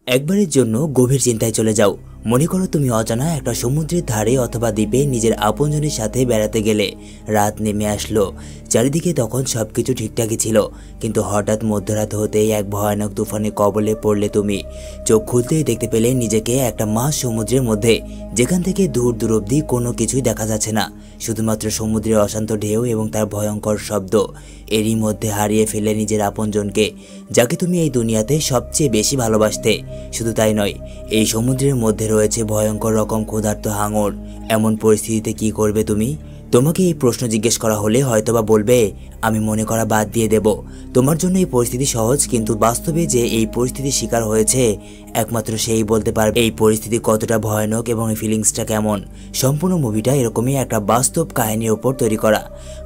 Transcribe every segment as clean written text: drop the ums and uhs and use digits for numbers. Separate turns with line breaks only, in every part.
একবারের জন্য গভীর চিন্তায় চলে যাও। মনে করো তুমি অজানা একটা সমুদ্রের ধারে অথবা দ্বীপে নিজের আপনজনের সাথে বেড়াতে গেলে। রাত নেমে আসলো, চারিদিকে তখন সবকিছু ঠিকঠাকই ছিল, কিন্তু হঠাৎ মধ্যরাত হতেই এক ভয়ানক তুফানে কবলে পড়লে তুমি। চোখ খুলতেই দেখতে পেলে নিজেকে একটা মাঝ সমুদ্রের মধ্যে, যেখান থেকে দূর দূর অব্দি কোনো কিছুই দেখা যাচ্ছে না, শুধুমাত্র সমুদ্রের অশান্ত ঢেউ এবং তার ভয়ঙ্কর শব্দ। এরই মধ্যে হারিয়ে ফেলে নিজের আপনজনকে, যাকে তুমি এই দুনিয়াতে সবচেয়ে বেশি ভালোবাসতে। শুধু তাই নয়, এই সমুদ্রের মধ্যে রয়েছে ভয়ঙ্কর রকম ক্ষুধার্ত হাঙর। এমন পরিস্থিতিতে কি করবে তুমি? তোমাকে এই প্রশ্ন জিজ্ঞেস করা হলে হয়তোবা বলবে, আমি মনে করা বাদ দিয়ে দেব। তোমার জন্য এই পরিস্থিতি সহজ, কিন্তু বাস্তবে যে এই পরিস্থিতির শিকার হয়েছে একমাত্র সেই বলতে পারবে এই পরিস্থিতি কতটা ভয়ানক এবং এই ফিলিংসটা কেমন। সম্পূর্ণ মুভিটা এরকমই একটা বাস্তব কাহিনীর ওপর তৈরি করা।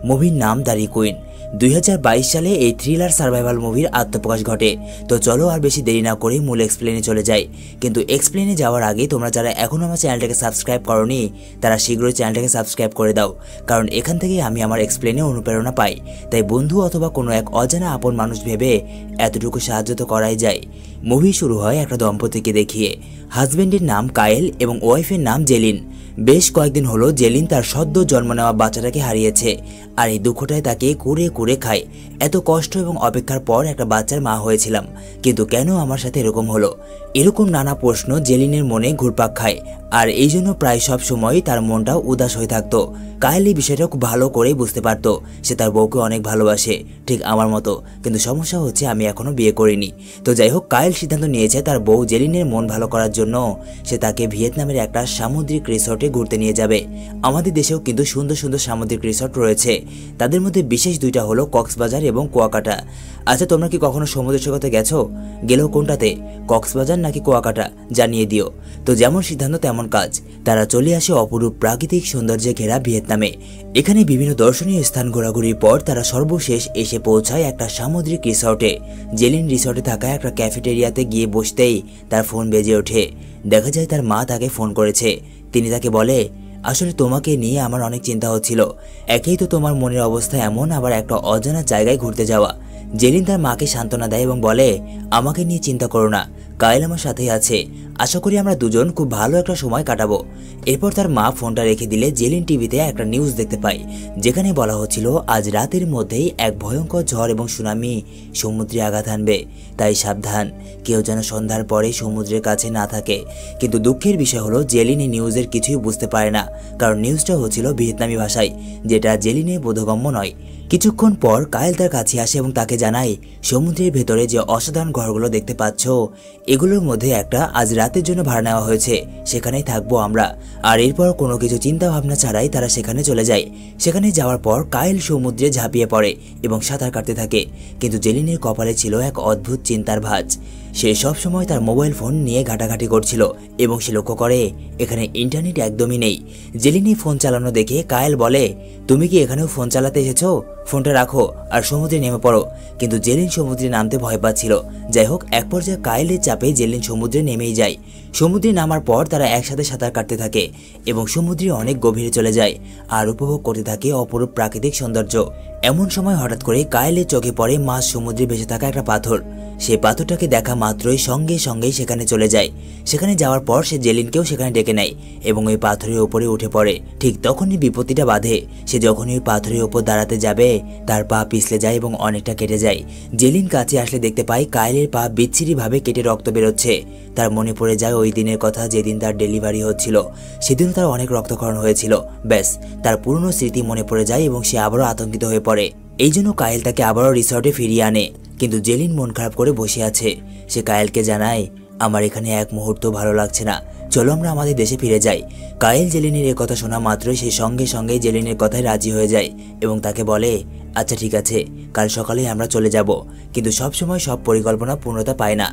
মুভির নাম দ্য রিকুইন। 2022 সালে এই থ্রিলার সার্ভাইভাল মুভির আত্মপ্রকাশ ঘটে। তো চলো আর বেশি দেরি না করে মূল এক্সপ্লেনে চলে যাই। কিন্তু এক্সপ্লেনে যাওয়ার আগে তোমরা যারা এখনও আমার চ্যানেলটাকে সাবস্ক্রাইব করোনি, তারা শীঘ্রই চ্যানেলটাকে সাবস্ক্রাইব করে দাও, কারণ এখান থেকেই আমি আমার এক্সপ্লেনে অনুপ্রেরণা পাই। তাই বন্ধু অথবা কোনো এক অজানা আপন মানুষ ভেবে এতটুকু সাহায্য তো করাই যায়। মুভি শুরু হয় একটা দম্পতিকে দেখিয়ে। হাজব্যান্ডের নাম কায়েল এবং ওয়াইফের নাম জেলিন। বেশ কয়েকদিন হলো জেলিন তার সদ্য জন্ম নেওয়া বাচ্চাটাকে হারিয়েছে, আর এই দুঃখটাই তাকে কুরে কুরে খায়। এত কষ্ট এবং অপেক্ষার পর একটা বাচ্চার মা হয়েছিলাম, কিন্তু কেন আমার সাথে এরকম হলো? এরকম নানা প্রশ্ন জেলিনের মনে ঘুরপাক খায়, আর এই জন্য প্রায় সব সময় তার মনটাও উদাস হয়ে থাকতো। কায়েল এই বিষয়টা খুব ভালো করেই বুঝতে পারত। সে তার বউকে অনেক ভালোবাসে, ঠিক আমার মতো, কিন্তু সমস্যা হচ্ছে আমি এখনো বিয়ে করিনি। তো যাই হোক, কায়েল সিদ্ধান্ত নিয়েছে তার বউ জেলিনের মন ভালো করার জন্য সে তাকে ভিয়েতনামের একটা সামুদ্রিক রিসর্টে ঘুরতে নিয়ে যাবে। আমাদের দেশেও কিন্তু সুন্দর সুন্দর সামুদ্রিক রিসর্ট রয়েছে, তাদের মধ্যে বিশেষ দুইটা হলো কক্সবাজার এবং কুয়াকাটা। আচ্ছা, তোমরা কি কখনো সমুদ্র সৈকতে গেছো? গেলেও কোনটাতে, কক্সবাজার নাকি কুয়াকাটা? জানিয়ে দিও। তো যেমন সিদ্ধান্ত তেমন কাজ। তারা চলে আসে অপরূপ প্রাকৃতিক সৌন্দর্যে ঘেরা ভিয়েতনামে। এখানে বিভিন্ন দর্শনীয় স্থান ঘোরাঘুরির পর তারা সর্বশেষ এসে পৌঁছায় একটা সামুদ্রিক রিসর্টে। জেলিন রিসর্টে থাকা একটা ক্যাফেটেরিয়াতে গিয়ে বসতেই তার ফোন বেজে ওঠে। দেখা যায় তার মা তাকে ফোন করেছে। তিনি তাকে বলে, আসলে তোমাকে নিয়ে আমার অনেক চিন্তা হচ্ছিল। একেই তো তোমার মনের অবস্থা এমন, আবার একটা অজানা জায়গায় ঘুরতে যাওয়া। জেলিন তার মাকে সান্ত্বনা দেয় এবং বলে, আমাকে নিয়ে চিন্তা করো না, কায়েল আমার সাথেই আছে। আশা করি আমরা দুজন খুব ভালো একটা সময় কাটাবো। এরপর তার মা ফোনটা রেখে দিলে জেলিন টিভিতে একটা নিউজ দেখতে পায়, যেখানে বলা হচ্ছিল আজ রাতের মধ্যেই এক ভয়ঙ্কর ঝড় এবং সুনামি সমুদ্রে আঘাত হানবে। তাই সাবধান, কেউ যেন সন্ধ্যার পরে সমুদ্রের কাছে না থাকে। কিন্তু দুঃখের বিষয় হলো জেলিন এই নিউজের কিছুই বুঝতে পারে না, কারণ নিউজটা হচ্ছিল ভিয়েতনামি ভাষায়, যেটা জেলিনের বোধগম্য নয়। কিছুক্ষণ পর কায়েল তার কাছে আসে এবং তাকে জানায়, সমুদ্রের ভেতরে যে অসাধারণ ঘরগুলো দেখতে পাচ্ছ, এগুলোর মধ্যে একটা আজ রাতের জন্য ভাড়া নেওয়া হয়েছে, সেখানেই থাকবো আমরা। আর এরপর কোনো কিছু চিন্তা ভাবনা ছাড়াই তারা সেখানে চলে যায়। সেখানে যাওয়ার পর কায়েল সমুদ্রে ঝাঁপিয়ে পড়ে এবং সাঁতার কাটতে থাকে, কিন্তু জেলিনের কপালে ছিল এক অদ্ভুত চিন্তার ভাঁজ। সে সবসময় তার মোবাইল ফোন নিয়ে ঘাটাঘাটি করছিল এবং সে লক্ষ্য করে এখানে ইন্টারনেট একদমই নেই। জেলিনি ফোন চালানো দেখে কায়েল বলে, তুমি কি এখানেও ফোন চালাতে এসেছো? ফোনটা রাখো আর সমুদ্রে নেমে পড়ো। কিন্তু জেলিন সমুদ্রে নামতে ভয় পাচ্ছিল। যাই হোক, এক পর্যায়ে কায়েলের চাপে জেলিন সমুদ্রে নেমেই যায়। সমুদ্রে নামার পর তারা একসাথে সাঁতার কাটতে থাকে এবং সমুদ্রে অনেক গভীরে চলে যায় আর উপভোগ করতে থাকে অপরূপ প্রাকৃতিক সৌন্দর্য। এমন সময় হঠাৎ করে কায়েলের চোখে পড়ে মাঝ সমুদ্রে ভেসে থাকা একটা পাথর। সেই পাথরটাকে দেখা মাত্রই সঙ্গে সঙ্গেই সেখানে চলে যায়। সেখানে যাওয়ার পর সে জেলিনকেও সেখানে ডেকে নেয় এবং ওই পাথরের উপরে উঠে পড়ে। ঠিক তখনই বিপত্তিটা বাধে। সে যখনই ওই পাথরের উপর দাঁড়াতে যাবে, তার পা পিছলে যায় এবং অনেকটা কেটে যায়। জেলিন কাছে আসলে দেখতে পায় কায়েলের পা বিচ্ছিরিভাবে কেটে রক্ত বেরোচ্ছে। তার মনে পড়ে যায় ওই দিনের কথা, যেদিন তার ডেলিভারি হচ্ছিল। সেদিনও তার অনেক রক্তক্ষরণ হয়েছিল। ব্যাস, তার পুরনো স্মৃতি মনে পড়ে যায় এবং সে আবারও আতঙ্কিত হয়ে পড়ে। এই জন্য কায়েল তাকে আবারও রিসর্টে ফিরিয়ে আনে, কিন্তু জেলিন মন খারাপ করে বসে আছে। সে কায়েলকে জানায়, আমার এখানে এক মুহূর্ত ভালো লাগছে না, চলো আমরা আমাদের দেশে ফিরে যাই। কায়েল জেলিনের এ কথা শোনা মাত্রই সে সঙ্গে সঙ্গে জেলিনের কথায় রাজি হয়ে যায় এবং তাকে বলে, আচ্ছা ঠিক আছে, কাল সকালেই আমরা চলে যাব। কিন্তু সবসময় সব পরিকল্পনা পূর্ণতা পায় না।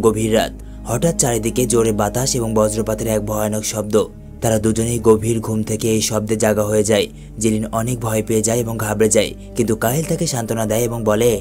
গভীর রাত, হঠাৎ চারিদিকে জোরে বাতাস এবং বজ্রপাতের এক ভয়ানক শব্দ। তারা দুজনেই গভীর ঘুম থেকে এই শব্দে জাগা হয়ে যায়। জেলিন অনেক ভয় পেয়ে যায় এবং ঘাবড়ে যায়, কিন্তু কায়েল তাকে সান্ত্বনা দেয় এবং বলে,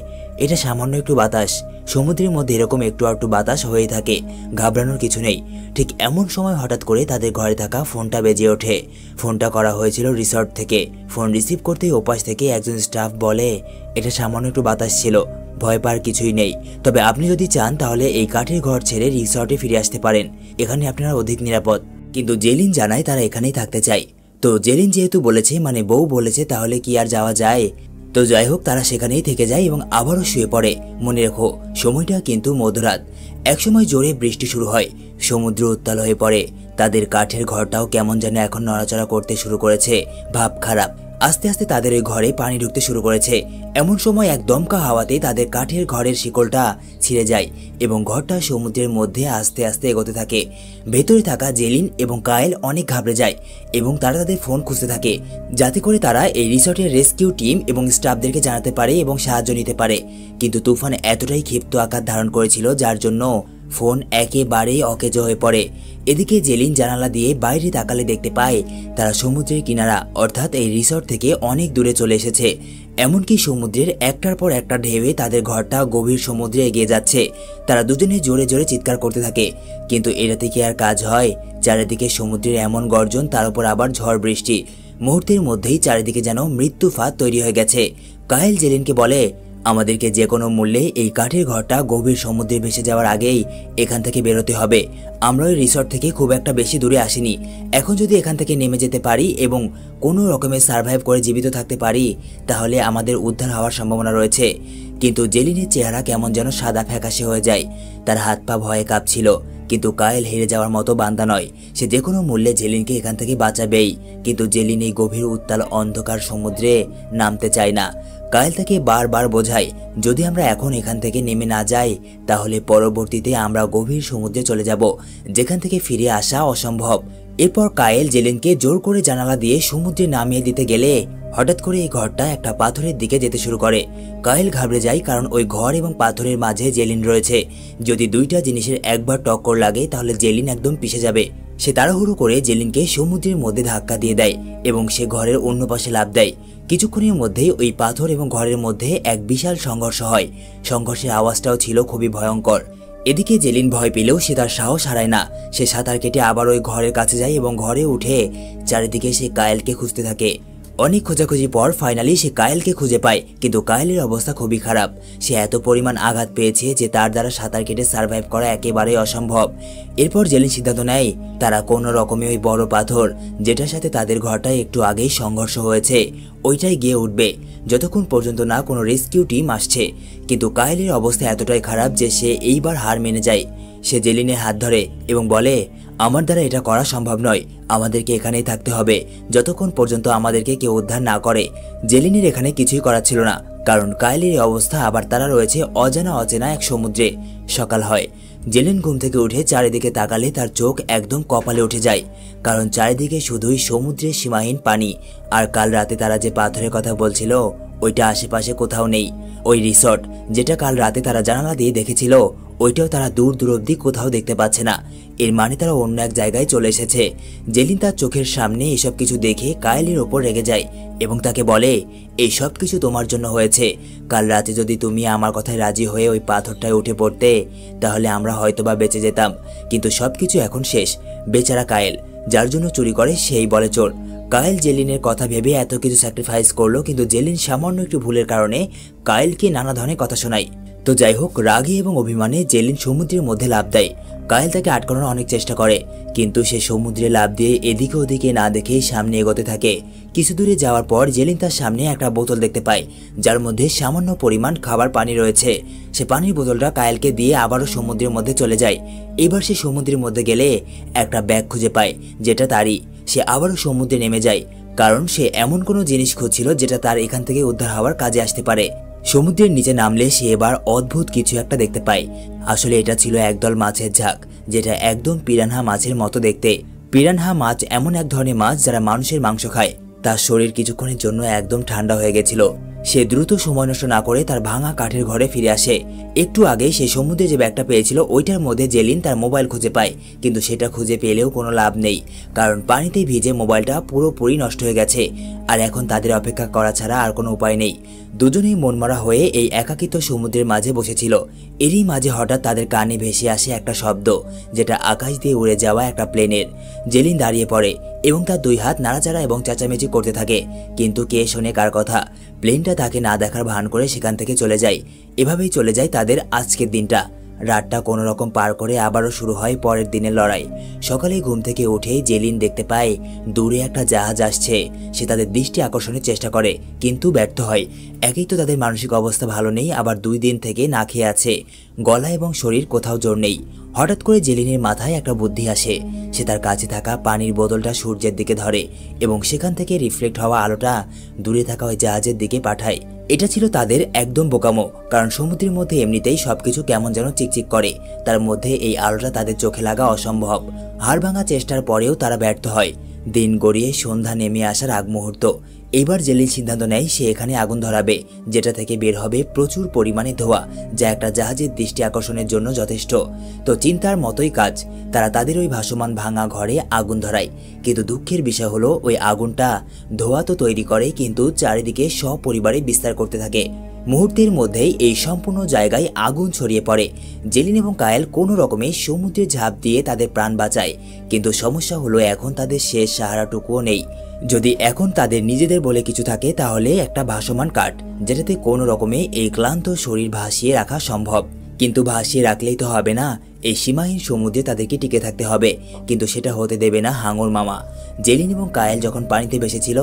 এটা সামান্য একটু বাতাস, সমুদ্রের মধ্যে এরকম একটু একটু বাতাস হয়ে থাকে, ঘাবড়ানোর কিছু নেই। ঠিক এমন সময় হঠাৎ করে তাদের ঘরে থাকা ফোনটা বেজে ওঠে। ফোনটা করা হয়েছিল রিসর্ট থেকে। ফোন রিসিভ করতেই ওপাশ থেকে একজন স্টাফ বলে, এটা সামান্য একটু বাতাস ছিল, ভয় পাওয়ার কিছুই নেই। তবে আপনি যদি চান তাহলে এই কাঠের ঘর ছেড়ে রিসর্টে ফিরে আসতে পারেন, এখানে আপনারা অধিক নিরাপদ। কিন্তু জেলিন জানায় তারা এখানেই থাকতে চায়। তো জেলিন যেহেতু বলেছে, মানে বউ বলেছে, তাহলে কি আর যাওয়া যায়। তো যাই হোক, তারা সেখানেই থেকে যায় এবং আবারও শুয়ে পড়ে। মনে রেখো, সময়টা কিন্তু মধ্যরাত। একসময় জোরে বৃষ্টি শুরু হয়, সমুদ্র উত্তাল হয়ে পড়ে। তাদের কাঠের ঘরটাও কেমন যেন এখন নড়াচড়া করতে শুরু করেছে। ভাব খারাপ। আস্তে আস্তে তাদের ওই ঘরে পানি ঢুকতে শুরু করেছে। এমন সময় এক দমকা হাওয়াতে তাদের কাঠের ঘরের শিকলটা ছিঁড়ে যায় এবং ঘরটা সমুদ্রের মধ্যে আস্তে আস্তে এগোতে থাকে। ভেতরে থাকা জেলিন এবং কায়েল অনেক ঘাবড়ে যায় এবং তারা তাদের ফোন খুঁজতে থাকে, যাতে করে তারা এই রিসর্টের রেস্কিউ টিম এবং স্টাফদেরকে জানাতে পারে এবং সাহায্য নিতে পারে। কিন্তু তুফান এতটাই ক্ষিপ্ত আকার ধারণ করেছিল যার জন্য ফোন একেবারেই অকেজো হয়ে পড়ে। এদিকে জেলিন জানালা দিয়ে বাইরে তাকালে দেখতে পায় তারা সমুদ্রের কিনারা, অর্থাৎ এই রিসর্ট থেকে অনেক দূরে চলে এসেছে। এমনকি সমুদ্রের একটার পর একটা ঢেউয়ে তাদের ঘরটা গভীর সমুদ্রে এগিয়ে যাচ্ছে। তারা দুজনে জোরে জোরে চিৎকার করতে থাকে, কিন্তু এটাতে কি আর কাজ হয়? চারিদিকে সমুদ্রের এমন গর্জন, তার উপর আবার ঝড় বৃষ্টি। মুহূর্তের মধ্যেই চারিদিকে যেন মৃত্যু ফাঁদ তৈরি হয়ে গেছে। কায়েল জেলিনকে বলে, আমাদেরকে যে কোনো মূল্যে এই কাঠের ঘরটা গভীর সমুদ্রে ভেসে যাওয়ার আগেই এখান থেকে বেরোতে হবে। আমরা ওই রিসর্ট থেকে খুব একটা বেশি দূরে আসিনি। এখন যদি এখান থেকে নেমে যেতে পারি এবং কোনো রকমের সার্ভাইভ করে জীবিত থাকতে পারি, তাহলে আমাদের উদ্ধার হওয়ার সম্ভাবনা রয়েছে। কিন্তু জেলিনের চেহারা কেমন যেন সাদা ফ্যাকাশে হয়ে যায়। তার হাত পা ভয়ে কাঁপছিল। কিন্তু কায়েল হেরে যাওয়ার মতো বান্দা নয়, সে যে কোনো মূল্যে জেলিনকে এখান থেকে বাঁচাবেই। কিন্তু জেলিন এই গভীর উত্তাল অন্ধকার সমুদ্রে নামতে চায় না। কায়েল তাকে বারবার বোঝায়, যদি আমরা এখন এখান থেকে নেমে না যাই, তাহলে পরবর্তীতে আমরা গভীর সমুদ্রে চলে যাব, যেখান থেকে ফিরে আসা অসম্ভব। এরপর কায়েল জেলিনকে জোর করে জানালা দিয়ে সমুদ্রে নামিয়ে দিতে গেলে হঠাৎ করে এই ঘরটা একটা পাথরের দিকে যেতে শুরু করে। কায়েল ঘাবড়ে যায়, কারণ ওই ঘর এবং পাথরের মাঝে জেলিন রয়েছে। যদি দুইটা জিনিসের একবার টক্কর লাগে তাহলে জেলিন একদম পিষে যাবে। সে তাড়াহুড়ো করে জেলিনকে সমুদ্রের মধ্যে ধাক্কা দিয়ে দেয় এবং সে ঘরের অন্য পাশে লাফ দেয়। কিছুক্ষণের মধ্যেই ওই পাথর এবং ঘরের মধ্যে এক বিশাল সংঘর্ষ হয়। সংঘর্ষের আওয়াজটাও ছিল খুবই ভয়ঙ্কর। এদিকে জেলিন ভয় পেলেও সে তার সাহস হারায় না। সে সাঁতার কেটে আবার ওই ঘরের কাছে যায় এবং ঘরে উঠে চারিদিকে সে কায়েলকে খুঁজতে থাকে। অনেক খোঁজাখুঁজি পর ফাইনালি সে কায়েলকে খুঁজে পায়, কিন্তু কায়েলের অবস্থা খুবই খারাপ। সে এত পরিমাণ আঘাত পেয়েছে যে তার দ্বারা সাঁতার কেটে সার্ভাইভ করা একেবারেই অসম্ভব। এরপর জেলিন সিদ্ধান্ত নেয় তারা কোনো রকমে ওই বড় পাথর, যেটার সাথে তাদের ঘরটায় একটু আগেই সংঘর্ষ হয়েছে, ওইটাই গিয়ে উঠবে, যতক্ষণ পর্যন্ত না কোনো রেস্কিউ টিম আসছে। কিন্তু কায়েলের অবস্থা এতটাই খারাপ যে সে এইবার হার মেনে যায়। সে জেলিনের হাত ধরে এবং বলে, আমার দ্বারা এটা করা সম্ভব নয়, আমাদেরকে এখানেই থাকতে হবে যতক্ষণ পর্যন্ত আমাদেরকে কেউ উদ্ধার না করে। জেলিনের এখানে কিছুই করার ছিল না, কারণ কায়েলের অবস্থা, আবার তারা রয়েছে অচেনা এক সমুদ্রে। সকাল হয়। জেলিন ঘুম থেকে উঠে চারিদিকে তাকালে তার চোখ একদম কপালে উঠে যায়, কারণ চারিদিকে শুধুই সমুদ্রের সীমাহীন পানি। আর কাল রাতে তারা যে পাথরের কথা বলছিল, ওইটা আশেপাশে কোথাও নেই। ওই রিসর্ট যেটা কাল রাতে তারা জানালা দিয়ে দেখেছিল, ওইটাও তারা দূর দূর অব্দি কোথাও দেখতে পাচ্ছে না। এর মানে তারা অন্য এক জায়গায় চলে এসেছে। জেলিন তার চোখের সামনে এসব কিছু দেখে কায়েলের ওপর রেগে যায় এবং তাকে বলে, এই সব কিছু তোমার জন্য হয়েছে। কাল রাতে যদি তুমি আমার কথায় রাজি হয়ে ওই পাথরটায় উঠে পড়তে, তাহলে আমরা হয়তোবা বেঁচে যেতাম। কিন্তু সবকিছু এখন শেষ। বেচারা কায়েল, যার জন্য চুরি করে সেই বলে চোর। কায়েল জেলিনের কথা ভেবে এত কিছু স্যাক্রিফাইস করলো, কিন্তু জেলিন সামান্য একটু ভুলের কারণে কায়েলকে নানা ধরনের কথা শোনায়। তো যাই হোক, রাগে এবং অভিমানে জেলিন সমুদ্রের মধ্যে লাফ দেয়। কায়েল তাকে আটকানোর অনেক চেষ্টা করে, কিন্তু সে সমুদ্রে লাফ দিয়ে এদিকে ওদিকে না দেখে সামনে এগোতে থাকে। কিছু দূরে যাওয়ার পর জেলিন তার সামনে একটা বোতল দেখতে পায়, যার মধ্যে সামান্য পরিমাণ খাবার পানি রয়েছে। সে পানির বোতলটা কায়েলকে দিয়ে আবারও সমুদ্রের মধ্যে চলে যায়। এবার সে সমুদ্রের মধ্যে গেলে একটা ব্যাগ খুঁজে পায়, যেটা তারই। সে আবারও সমুদ্রে নেমে যায়, কারণ সে এমন কোনো জিনিস খুঁজছিল যেটা তার এখান থেকে উদ্ধার হওয়ার কাজে আসতে পারে। সমুদ্রের নিচে নামলে সে এবার অদ্ভুত কিছু একটা দেখতে পায়। আসলে এটা ছিল একদল মাছের ঝাঁক, যেটা একদম পিরানহা মাছের মতো দেখতে। পিরানহা মাছ এমন এক ধরনের মাছ যারা মানুষের মাংস খায়। তার শরীর কিছুক্ষণের জন্য একদম ঠান্ডা হয়ে গেছিল। সে দ্রুত সময় নষ্ট না করে তার ভাঙা কাঠের ঘরে ফিরে আসে। একটু আগে সে সমুদ্রে যে ব্যাগটা পেয়েছিল, ওইটার মধ্যে জেলিন তার মোবাইল খুঁজে পায়, কিন্তু সেটা খুঁজে পেলেও কোনো লাভ নেই, কারণ পানিতে ভিজে মোবাইলটা পুরোপুরি নষ্ট হয়ে গেছে। আর এখন তাদের অপেক্ষা করা ছাড়া আর কোনো উপায় নেই। দুজনেই মনমরা হয়ে এই একাকিত্ব সমুদ্রের মাঝে বসেছিল। এরই মাঝে হঠাৎ তাদের কানে ভেসে আসে একটা শব্দ, যেটা আকাশ দিয়ে উড়ে যাওয়া একটা প্লেনের। জেলিন দাঁড়িয়ে পড়ে এবং তার দুই হাত নাড়াচাড়া এবং চেঁচামেচি করতে থাকে। কিন্তু কে শোনে কার কথা? প্লেনটা তাকে না দেখার ভান করে সেখান থেকে চলে যায়। এভাবেই চলে যায় তাদের আজকের দিনটা। রাতটা কোনো রকম পার করে আবারও শুরু হয় পরের দিনের লড়াই। সকালে ঘুম থেকে উঠেই জেলিন দেখতে পায় দূরে একটা জাহাজ আসছে। সে তাদের দৃষ্টি আকর্ষণের চেষ্টা করে, কিন্তু ব্যর্থ হয়। একেই তো তাদের মানসিক অবস্থা ভালো নেই, আবার 2 দিন থেকে না খেয়ে আছে। গলা এবং শরীর কোথাও জোর নেই। হঠাৎ করে জেলিনের মাথায় একটা বুদ্ধি আসে। সে তার কাছে থাকা পানির বোতলটা সূর্যের দিকে ধরে এবং সেখান থেকে রিফ্লেক্ট হওয়া আলোটা দূরে থাকা ওই জাহাজের দিকে পাঠায়। এটা ছিল তাদের একদম বোকামো, কারণ সমুদ্রের মধ্যে এমনিতেই সবকিছু কেমন যেন চিকচিক করে, তার মধ্যে এই আলোটা তাদের চোখে লাগা অসম্ভব। হাড় ভাঙা চেষ্টার পরেও তারা ব্যর্থ হয়। দিন গড়িয়ে সন্ধ্যা নেমে আসার আগ মুহূর্ত। এইবার জেলিন সিদ্ধান্ত নেয় সে এখানে আগুন ধরাবে, যেটা থেকে বের হবে প্রচুর পরিমাণে ধোঁয়া, যা একটা জাহাজের দৃষ্টি আকর্ষণের জন্য যথেষ্ট। তো চিন্তার মতোই কাজ, তারা তাদের ওই ভাসমান ভাঙা ঘরে আগুন ধরায়। কিন্তু দুঃখের বিষয় হলো ওই আগুনটা ধোঁয়া তো তৈরি করে, কিন্তু চারিদিকে সপরিবারে বিস্তার করতে থাকে। মুহূর্তের মধ্যেই এই সম্পূর্ণ জায়গায় আগুন ছড়িয়ে পড়ে। জেলিন এবং কায়েল কোনো রকমে সমুদ্রে ঝাঁপ দিয়ে তাদের প্রাণ বাঁচায়, কিন্তু সমস্যা হলো এখন তাদের শেষ সাহারাটুকুও নেই। যদি এখন তাদের নিজেদের বলে কিছু থাকে তাহলে একটা ভাসমান কাঠ, যেটাতে কোনো রকমে এই ক্লান্ত শরীর ভাসিয়ে রাখা সম্ভব। কিন্তু ভাসিয়ে রাখলেই তো হবে না, এই সীমাহীন সমুদ্রে তাদেরকে টিকে থাকতে হবে। কিন্তু সেটা হতে দেবে না হাঙর মামা। জেলিন এবং কায়েল যখন পানিতে ভেসেছিল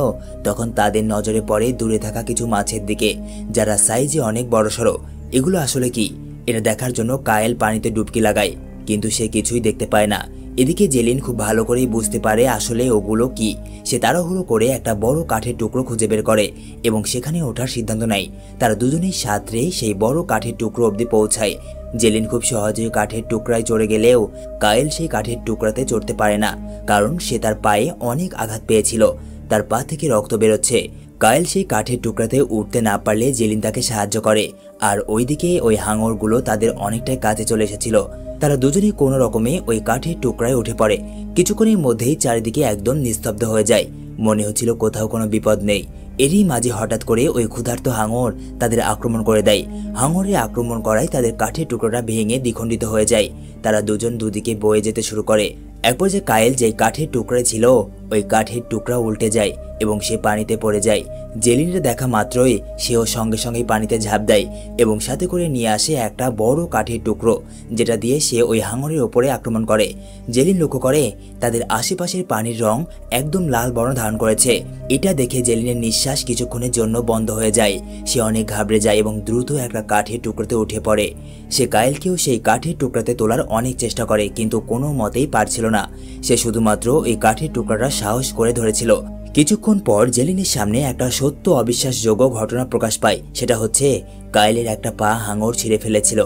তখন তাদের নজরে পড়ে দূরে থাকা কিছু মাছের দিকে, যারা সাইজে অনেক বড়সড়। এগুলো আসলে কি, এটা দেখার জন্য কায়েল পানিতে ডুবকি লাগায়, কিন্তু সে কিছুই দেখতে পায় না। এদিকে জেলিন খুব ভালো করেই বুঝতে পারে আসলে ওগুলো কি। সে তাড়াহুড়ো করে একটা বড় কাঠের টুকরো খুঁজে বের করে এবং সেখানে ওঠার সিদ্ধান্ত নেয়। তারা দুজনেই সাঁতরে সেই বড় কাঠের টুকরো অবধি পৌঁছায়। জেলিন খুব সহজে কাঠের টুকরায় চড়ে গেলেও কায়েল সেই কাঠের টুকরাতে চড়তে পারে না, কারণ সে তার পায়ে অনেক আঘাত পেয়েছিল। তার পা থেকে রক্ত বেরোচ্ছে। কায়েল সেই কাঠের টুকরাতে উঠতে না পারলে জেলিন তাকে সাহায্য করে। আর ওইদিকে ওই হাঙরগুলো তাদের অনেকটাই কাছে চলে এসেছিল। তারা দুজনেই কোনো রকমে ওই কাঠের টুকরায় উঠে পড়ে। কিছুক্ষণের মধ্যেই চারিদিকে একদম নিস্তব্ধ হয়ে যায়। মনে হচ্ছিল কোথাও কোনো বিপদ নেই। এরই মাঝে হঠাৎ করে ওই ক্ষুধার্ত হাঙর তাদের আক্রমণ করে দেয়। হাঙরের আক্রমণ করায় তাদের কাঠের টুকরোটা ভেঙে দ্বিখণ্ডিত হয়ে যায়। তারা দুজন দুদিকে বয়ে যেতে শুরু করে। এক পর্যায়ে কায়েল যেই কাঠের টুকরায় ছিল ওই কাঠের টুকরা উল্টে যায় এবং সে পানিতে পড়ে যায়। জেলিনকে দেখা মাত্রই সেও সঙ্গে সঙ্গেই পানিতে ঝাঁপ দেয় এবং সাথে করে নিয়ে আসে একটা বড় কাঠের টুকরো, যেটা দিয়ে সে ওই হাঙরের ওপরে আক্রমণ করে। জেলিন লক্ষ্য করে তাদের আশেপাশের পানির রং একদম লাল বর্ণ ধারণ করেছে। এটা দেখে জেলিনের নিঃশ্বাস কিছুক্ষণের জন্য বন্ধ হয়ে যায়। সে অনেক ঘাবড়ে যায় এবং দ্রুত একটা কাঠের টুকরোতে উঠে পড়ে। সে কায়েলকেও সেই কাঠের টুকরাতে তোলার অনেক চেষ্টা করে, কিন্তু কোনো মতেই পারছিল না। সে শুধুমাত্র এই কাঠের টুকরাটা সাহস করে ধরেছিল। কিছুক্ষণ পর জেলিনের সামনে একটা সত্য অবিশ্বাসযোগ্য ঘটনা প্রকাশ পায়। সেটা হচ্ছে কায়েলের একটা পা হাঙর ছিঁড়ে ফেলেছিল,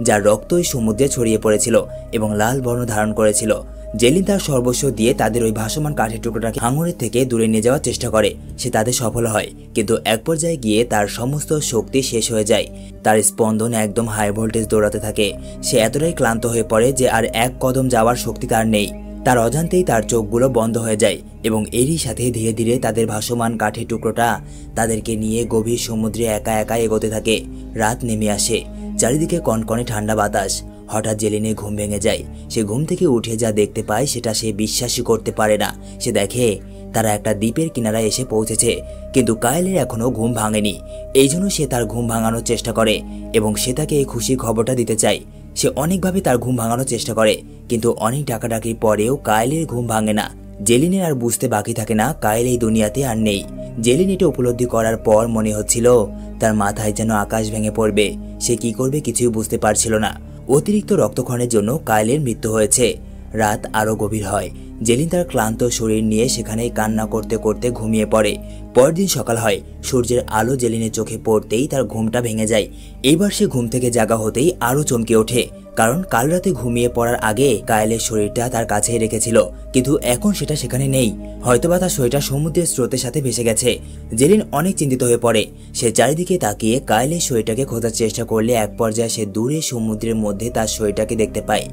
যার রক্তই সমুদ্রে ছড়িয়ে পড়েছিল এবং লাল বর্ণ ধারণ করেছিল। জেলিন তার সর্বস্ব দিয়ে তাদের ওই ভাসমান কাঠের টুকরোটাকে হাঙরের থেকে দূরে নিয়ে যাওয়ার চেষ্টা করে। সে তাদের সফল হয়, কিন্তু এক পর্যায়ে গিয়ে তার সমস্ত শক্তি শেষ হয়ে যায়। তার স্পন্দন একদম হাই ভোল্টেজ দৌড়াতে থাকে। সে এতটাই ক্লান্ত হয়ে পড়ে যে আর এক কদম যাওয়ার শক্তি তার নেই। তার অজান্তেই তার চোখগুলো বন্ধ হয়ে যায় এবং এরই সাথে ধীরে ধীরে তাদের ভাসমান কাঠের টুকরোটা তাদেরকে নিয়ে গভীর সমুদ্রে একা একা এগোতে থাকে। রাত নেমে আসে, চারিদিকে কনকনে ঠান্ডা বাতাস। হঠাৎ জেলিনের ঘুম ভেঙে যায়। সে ঘুম থেকে উঠে যা দেখতে পায় সেটা সে বিশ্বাসই করতে পারে না। সে দেখে তারা একটা দ্বীপের কিনারায় এসে পৌঁছেছে, কিন্তু কায়েলের এখনো ঘুম ভাঙেনি। এই জন্য সে তার ঘুম ভাঙানোর চেষ্টা করে এবং সে তাকে এই খুশির খবরটা দিতে চায়। সে অনেকভাবে তার ঘুম ভাঙানোর চেষ্টা করে, কিন্তু অনেক ডাকাডাকির পরেও কায়েলের ঘুম ভাঙে না। জেলিনের আর বুঝতে বাকি থাকে না কায়েল এই দুনিয়াতে আর নেই। জেলিন এটা উপলব্ধি করার পর মনে হচ্ছিল তার মাথায় যেন আকাশ ভেঙে পড়বে। সে কি করবে কিছুই বুঝতে পারছিল না। অতিরিক্ত রক্তক্ষরণের জন্য কায়েলের মৃত্যু হয়েছে। রাত আরো গভীর হয়। জেলিন তার ক্লান্ত শরীর নিয়ে সেখানেই কান্না করতে করতে ঘুমিয়ে পড়ে। পরদিন সকাল হয়। সূর্যের আলো জেলিনের চোখে পড়তেই তার ঘুমটা ভেঙে যায়। এইবার সে ঘুম থেকে জাগা হতেই আরো চমকে ওঠে, কারণ কাল রাতে ঘুমিয়ে পড়ার আগে কায়েলের শরীরটা তার কাছেই রেখেছিল, কিন্তু এখন সেটা সেখানে নেই। হয়তোবা তার শরীরটা সমুদ্রের স্রোতের সাথে ভেসে গেছে। জেলিন অনেক চিন্তিত হয়ে পড়ে। সে চারিদিকে তাকিয়ে কায়েলের শরীরটাকে খোঁজার চেষ্টা করলে এক পর্যায়ে সে দূরে সমুদ্রের মধ্যে তার শরীরটাকে দেখতে পায়,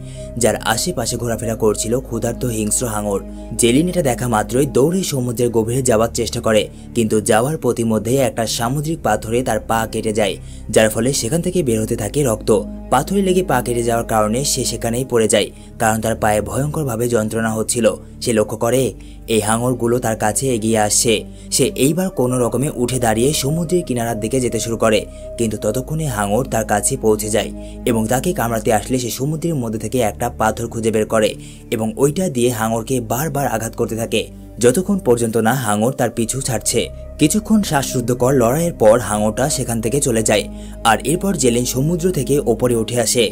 যার আশেপাশে ঘোরাফেরা করছিল ক্ষুধার্ত হিংস্র হাঙর। জেলিন এটা দেখা মাত্রই দৌড়ে সমুদ্রের গভীরে যাওয়ার চেষ্টা করে, কিন্তু যাওয়ার পথিমধ্যে একটা সামুদ্রিক পাথরে তার পা কেটে যায়, যার ফলে সেখান থেকে বের হতে থাকে রক্ত। পাথরে লেগে পা কেটে যাওয়ার কারণে সে সেখানেই পড়ে যায়, কারণ তার পায়ে ভয়ঙ্করভাবে যন্ত্রণা হচ্ছিল। সে লক্ষ্য করে এই হাঙরগুলো তার কাছে এগিয়ে আসছে। সে এইবার কোনো রকমে উঠে দাঁড়িয়ে সমুদ্রের কিনারার দিকে যেতে শুরু করে, কিন্তু ততক্ষণে হাঙর তার কাছে পৌঁছে যায় এবং তাকে কামড়াতে আসলে সে সমুদ্রের মধ্যে থেকে একটা পাথর খুঁজে বের করে এবং ওইটা দিয়ে হাঙরকে বারবার আঘাত করতে থাকে, যতক্ষণ পর্যন্ত না হাঙর তার পিছু ছাড়ছে। কিছুক্ষণ শ্বাসরুদ্ধকর লড়াইয়ের পর হাঙরটা সেখান থেকে চলে যায়, আর এরপর জেলেন সমুদ্র থেকে ওপরে উঠে আসে।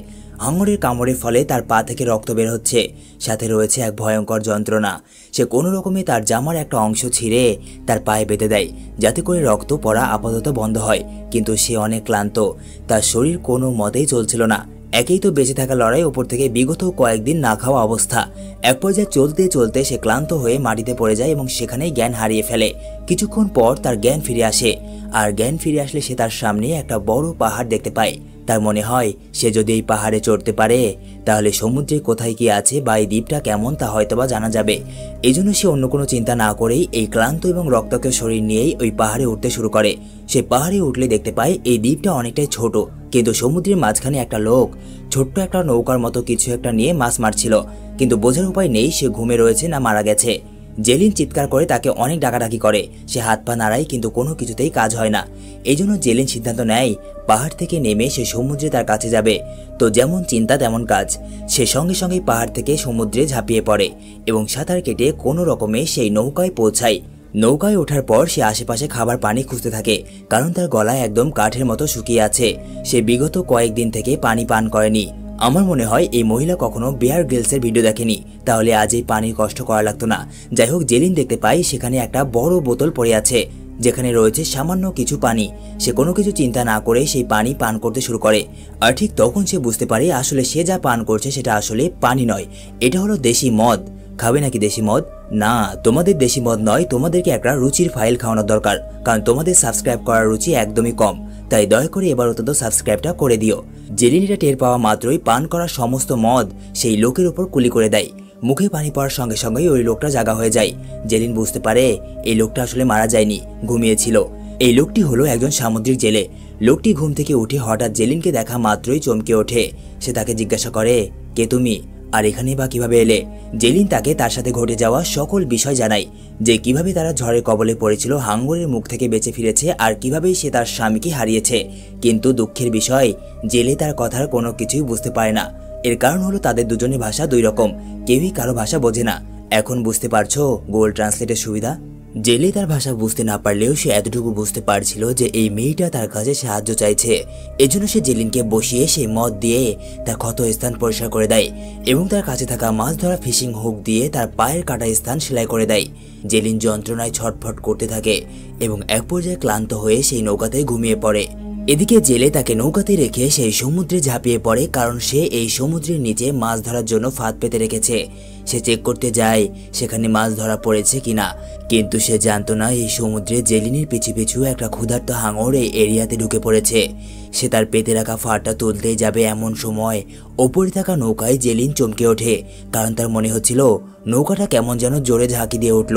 হাঙরের কামড়ের ফলে তার পা থেকে রক্ত বের হচ্ছে, সাথে রয়েছে এক ভয়ঙ্কর যন্ত্রণা। সে কোনো রকমে তার জামার একটা অংশ ছিঁড়ে তার পায়ে বেঁধে দেয়, যাতে করে রক্ত পড়া আপাতত বন্ধ হয়। কিন্তু সে অনেক ক্লান্ত, তার শরীর কোনো মতেই চলছিল না। একেই তো বেঁচে থাকা লড়াই, ওপর থেকে বিগত কয়েকদিন না খাওয়া অবস্থা। এক পর্যায়ে চলতে চলতে সে ক্লান্ত হয়ে মাটিতে পড়ে যায় এবং সেখানেই জ্ঞান হারিয়ে ফেলে। কিছুক্ষণ পর তার জ্ঞান ফিরে আসে, আর জ্ঞান ফিরে আসলে সে তার সামনে একটা বড় পাহাড় দেখতে পায়। তার মনে হয় সে যদি এই পাহাড়ে চড়তে পারে তাহলে সমুদ্রে কোথায় কি আছে বা এই দ্বীপটা কেমন তা হয়তোবা জানা যাবে। এই জন্য সে অন্য কোনো চিন্তা না করেই এই ক্লান্ত এবং রক্তাক্ত শরীর নিয়েই ওই পাহাড়ে উঠতে শুরু করে। সে পাহাড়ে উঠলে দেখতে পায় এই দ্বীপটা অনেকটাই ছোট, কিন্তু সমুদ্রের মাঝখানে একটা লোক ছোট্ট একটা নৌকার মতো কিছু একটা নিয়ে মাছ মারছিল, কিন্তু বোঝার উপায় নেই সে ঘুমে রয়েছে না মারা গেছে। জেলিন চিৎকার করে তাকে অনেক ডাকাডাকি করে, সে হাত পা নাড়ায় কিন্তু কোনো কিছুতেই কাজ হয় না। এই জন্য জেলিন সিদ্ধান্ত নেয় পাহাড় থেকে নেমে সে সমুদ্রে তার কাছে যাবে। তো যেমন চিন্তা তেমন কাজ, সে সঙ্গে সঙ্গে পাহাড় থেকে সমুদ্রে ঝাঁপিয়ে পড়ে এবং সাঁতার কেটে কোনো রকমে সেই নৌকায় পৌঁছায়। নৌকায় ওঠার পর সে আশেপাশে খাবার পানি খুঁজতে থাকে, কারণ তার গলায় একদম কাঠের মতো শুকিয়ে আছে। সে বিগত কয়েকদিন থেকে পানি পান করেনি। আমার মনে হয় এই মহিলা কখনো বেয়ার গ্রিলসের ভিডিও দেখেনি, তাহলে আজ এই পানির কষ্ট করা লাগতো না। যাই হোক, জেলিন দেখতে পাই সেখানে একটা বড় বোতল পড়ে আছে, যেখানে রয়েছে সামান্য কিছু পানি। সে কোনো কিছু চিন্তা না করে সেই পানি পান করতে শুরু করে, আর ঠিক তখন সে বুঝতে পারে আসলে সে যা পান করছে সেটা আসলে পানি নয়, এটা হলো দেশি মদ। খাবে নাকি দেশি মদ? না, তোমাদের দেশি মদ নয়, তোমাদেরকে একটা রুচির ফাইল খাওয়ানোর দরকার, কারণ তোমাদের সাবস্ক্রাইব করার রুচি একদমই কম। তাই দয়া করে এবার অন্তত সাবস্ক্রাইবটা করে দিও। জেলিনিটা টের পাওয়া মাত্রই পান করা সমস্ত মদ সেই লোকের উপর কুলি করে দেয়। মুখে পানি পড়ার সঙ্গে সঙ্গেই ওই লোকটা জাগা হয়ে যায়। জেলিন বুঝতে পারে এই লোকটা আসলে মারা যায়নি, ঘুমিয়েছিল। এই লোকটি হলো একজন সামুদ্রিক জেলে। লোকটি ঘুম থেকে উঠে হঠাৎ জেলিনকে দেখা মাত্রই চমকে ওঠে। সে তাকে জিজ্ঞাসা করে, কে তুমি, আর এখানে বা কিভাবে এলে? জেলিন তাকে তার সাথে ঘটে যাওয়া সকল বিষয় জানায়, যে কিভাবে তারা ঝড়ের কবলে পড়েছিল, হাঙ্গরের মুখ থেকে বেঁচে ফিরেছে, আর কিভাবে সে তার স্বামীকে হারিয়েছে। কিন্তু দুঃখের বিষয়, জেলে তার কথার কোনো কিছুই বুঝতে পারে না। এর কারণ হলো তাদের দুজনের ভাষা দুই রকম, কেউই কারো ভাষা বোঝে না। এখন বুঝতে পারছো গুগল ট্রান্সলেটের সুবিধা? জেলে তার ভাষা বুঝতে না পারলেও সে এতটুকু বুঝতে পারছিল যে এই মেয়েটা তার কাছে সাহায্য চাইছে। এজন্য সে জেলিনকে বসিয়ে সেই মদ দিয়ে তার ক্ষত স্থান পরিষ্কার করে দেয় এবং তার কাছে থাকা মাছ ধরা ফিশিং হুক দিয়ে তার পায়ের কাটা স্থান সেলাই করে দেয়। জেলিন যন্ত্রণায় ছটফট করতে থাকে এবং এক পর্যায়ে ক্লান্ত হয়ে সেই নৌকাতে ঘুমিয়ে পড়ে। এদিকে জেলে তাকে নৌকাতে রেখে সেই সমুদ্রে ঝাঁপিয়ে পড়ে, কারণ সে এই সমুদ্রের নিচে মাছ ধরার জন্য ফাঁদ পেতে রেখেছে। সে চেক করতে যায় সেখানে মাছ ধরা পড়েছে কিনা, কিন্তু সে জানতো না এই সমুদ্রে জেলিনের পিছু পিছু একটা ক্ষুধার্ত হাঙর এই এরিয়াতে ঢুকে পড়েছে। সে তার পেতে রাখা ফাঁদটা তুলতেই যাবে, এমন সময় ওপরে থাকা নৌকায় জেলিন চমকে ওঠে, কারণ তার মনে হচ্ছিল নৌকাটা কেমন যেন জোরে ঝাঁকি দিয়ে উঠল।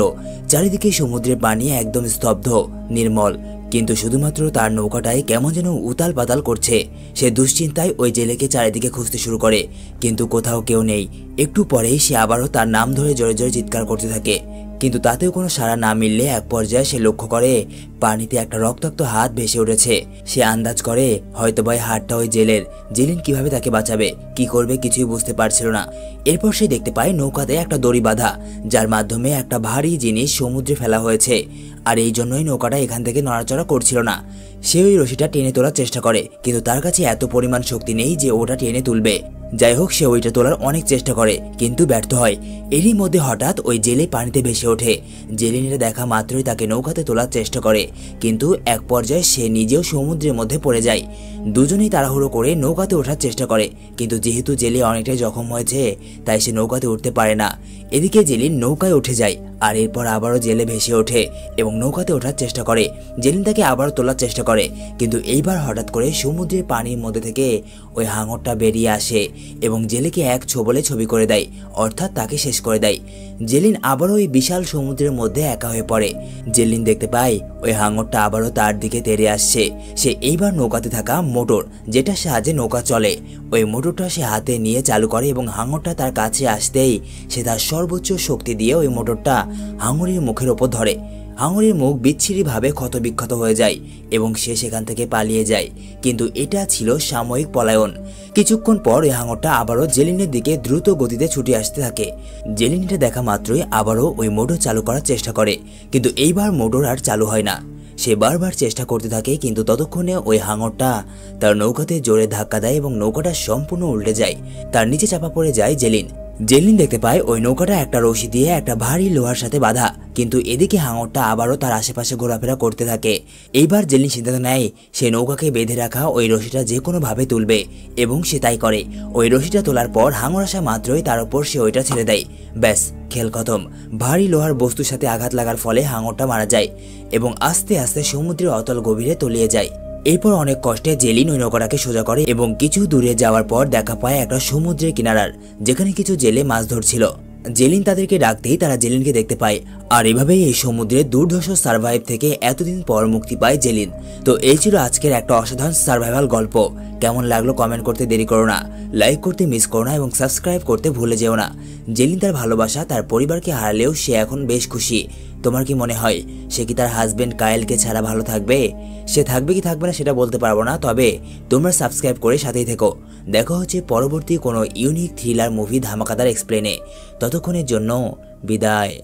চারিদিকে সমুদ্রের পানি একদম স্তব্ধ, নির্মল, কিন্তু শুধুমাত্র তার নৌকাটাই কেমন যেন উতাল পাতাল করছে। সে দুশ্চিন্তায় ওই জেলেকে চারিদিকে খুঁজতে শুরু করে, কিন্তু কোথাও কেউ নেই। একটু পরেই সে আবারও তার নাম ধরে জোরে জোরে চিৎকার করতে থাকে, কিন্তু তাতেও কোনো সাড়া না মিললে এক পর্যায়ে সে লক্ষ্য করে পানিতে একটা রক্তাক্ত হাত ভেসে উঠেছে। সে আন্দাজ করে হয়তোবা এই হাতটা ওই জেলের। জেলিন কিভাবে তাকে বাঁচাবে, কি করবে কিছুই বুঝতে পারছিল না। এরপর সে দেখতে পায় নৌকাতে একটা দড়ি বাঁধা, যার মাধ্যমে একটা ভারী জিনিস সমুদ্রে ফেলা হয়েছে, আর এই জন্যই নৌকাটা এখান থেকে নড়াচড়া করছিল না। সে ওই রশিটা টেনে তোলার চেষ্টা করে, কিন্তু তার কাছে এত পরিমাণ শক্তি নেই যে ওটা টেনে তুলবে। যাই হোক, সে ওইটা তোলার অনেক চেষ্টা করে, কিন্তু ব্যর্থ হয়। এরই মধ্যে হঠাৎ ওই জেলে পানিতে ভেসে ওঠে। জেলিনিটা দেখা মাত্রই তাকে নৌকাতে তোলার চেষ্টা করে, কিন্তু এক পর্যায়ে সে নিজেও সমুদ্রের মধ্যে পড়ে যায়। দুজনেই তাড়াহুড়ো করে নৌকাতে ওঠার চেষ্টা করে, কিন্তু যেহেতু জেলে অনেকটাই জখম হয়েছে তাই সে নৌকাতে উঠতে পারে না। এদিকে জেলিন নৌকায় উঠে যায়, আর এরপর আবারও জেলে ভেসে ওঠে এবং নৌকাতে ওঠার চেষ্টা করে। জেলিন তাকে আবারও তোলার চেষ্টা করে, কিন্তু এইবার হঠাৎ করে সমুদ্রের পানির মধ্যে থেকে ওই হাঙরটা বেরিয়ে আসে এবং জেলেকে এক ছোবলে ছবি করে দেয়, অর্থাৎ তাকে শেষ করে দেয়। জেলিন আবারও ওই বিশাল সমুদ্রের মধ্যে একা হয়ে পড়ে। জেলিন দেখতে পায় ওই হাঙরটা আবারও তার দিকে তেড়ে আসছে। সে এইবার নৌকাতে থাকা মোটর, যেটার সাহায্যে নৌকা চলে, ওই মোটরটা সে হাতে নিয়ে চালু করে এবং হাঙরটা তার কাছে আসতেই সে তার সর্বোচ্চ শক্তি দিয়ে ওই মোটরটা হাঙরের মুখের ওপর ধরে। হাঙরের মুখ বিচ্ছিরিভাবে ক্ষতবিক্ষত হয়ে যায় এবং সে সেখান থেকে পালিয়ে যায়, কিন্তু এটা ছিল সাময়িক পলায়ন। কিছুক্ষণ পর ওই হাঙরটা আবারও জেলিনের দিকে দ্রুত গতিতে ছুটে আসতে থাকে। জেলিন এটা দেখা মাত্রই আবারও ওই মোটর চালু করার চেষ্টা করে, কিন্তু এইবার মোটর আর চালু হয় না। সে বারবার চেষ্টা করতে থাকে, কিন্তু ততক্ষণে ওই হাঙরটা তার নৌকাতে জোরে ধাক্কা দেয় এবং নৌকাটা সম্পূর্ণ উল্টে যায়। তার নিচে চাপা পড়ে যায় জেলিন। জেলিন দেখতে পায় ওই নৌকাটা একটা রশি দিয়ে একটা ভারী লোহার সাথে বাঁধা, কিন্তু এদিকে হাঙরটা আবারও তার আশেপাশে ঘোরাফেরা করতে থাকে। এইবার জেলিন সিদ্ধান্ত নেয় সে নৌকাকে বেঁধে রাখা ওই রশিটা যে কোনোভাবে তুলবে, এবং সে তাই করে। ওই রশিটা তোলার পর হাঙর আসা মাত্রই তার উপর সে ওইটা ছেড়ে দেয়। ব্যাস, খেল খতম। ভারী লোহার বস্তুর সাথে আঘাত লাগার ফলে হাঙরটা মারা যায় এবং আস্তে আস্তে সমুদ্রের অতল গভীরে তলিয়ে যায়। এরপর অনেক কষ্টে জেলিন ওই নৌকাটাকে সোজা করে এবং কিছু দূরে যাওয়ার পর দেখা পায় একটা সমুদ্রের কিনারার, যেখানে কিছু জেলে মাছ ধরছিল। জেলিন তাদেরকে ডাকতেই তারা জেলিনকে দেখতে পায়, আর এভাবেই এই সমুদ্রের দুর্ধর্ষ সার্ভাইভ থেকে এতদিন পর মুক্তি পায় জেলিন। তো এই ছিল আজকের একটা অসাধারণ সার্ভাইভাল গল্প। কেমন লাগলো কমেন্ট করতে দেরি করো না, লাইক করতে মিস করো না এবং সাবস্ক্রাইব করতে ভুলে যেও না। জেলিন তার ভালোবাসা, তার পরিবারকে হারালেও সে এখন বেশ খুশি। তোমার কি মনে হয় সে কি তার হাজবেন্ড কায়েলকে ছাড়া ভালো থাকবে? সে থাকবে কি থাকবে না সেটা বলতে পারবো না, তবে তোমরা সাবস্ক্রাইব করে সাথেই থেকো। দেখা হচ্ছে পরবর্তী কোনো ইউনিক থ্রিলার মুভি ধামাকাদার এক্সপ্লেনে। ততক্ষণের জন্য বিদায়।